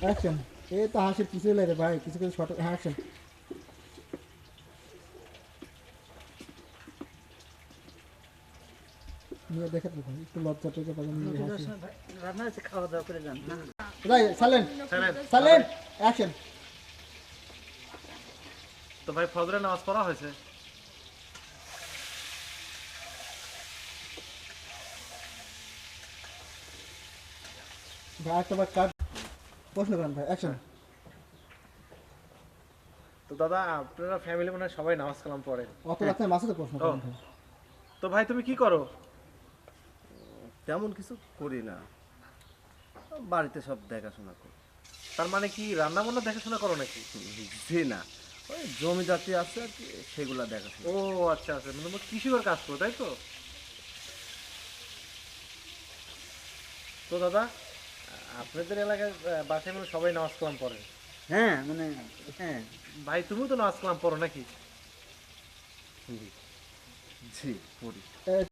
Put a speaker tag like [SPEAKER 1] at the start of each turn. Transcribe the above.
[SPEAKER 1] Action. এই তো হাসির কিছুই লাগে ভাই, কিছু কিছু শর্ট। হ্যাঁ, অ্যাকশন। নিয়ে দেখে তো ভাই, একটু লজ্জা টজ্জা পাবেন, নিয়ে হাসি।
[SPEAKER 2] রান্না হচ্ছে, খাওয়া দাওয়া করে যান।
[SPEAKER 1] ভাই সাইলেন্ট,
[SPEAKER 3] সাইলেন্ট।
[SPEAKER 1] Silent, action.
[SPEAKER 3] তো ভাই ফজরের নামাজ পড়া হয়েছে?
[SPEAKER 1] ভাই একটা বার কাট, প্রশ্ন করেন ভাই, অ্যাকশন।
[SPEAKER 3] তো দাদা আপনারা ফ্যামিলি মনে হয় সবাই নামাজ কালাম পড়ে।
[SPEAKER 1] অত রাতে মাসে প্রশ্ন করেন ভাই।
[SPEAKER 3] তো ভাই তুমি কি করো?
[SPEAKER 4] তেমন কিছু করি না, বাড়িতে সব দেখাশোনা করি।
[SPEAKER 3] তার মানে কি রান্না বান্না দেখাশোনা করো নাকি?
[SPEAKER 4] জি না, ওই জমি জাতি আছে আর কি, সেগুলা দেখাশোনা।
[SPEAKER 3] ও আচ্ছা আচ্ছা, মানে তোমরা কৃষিকর কাজ করো তাই তো? তো দাদা আপনাদের এলাকায় বাসায় মানে সবাই নামাজ কালাম পড়ে।
[SPEAKER 2] হ্যাঁ মানে, হ্যাঁ।
[SPEAKER 3] ভাই তুমিও তো নামাজ কালাম পড়ো নাকি?
[SPEAKER 4] জি পড়ি।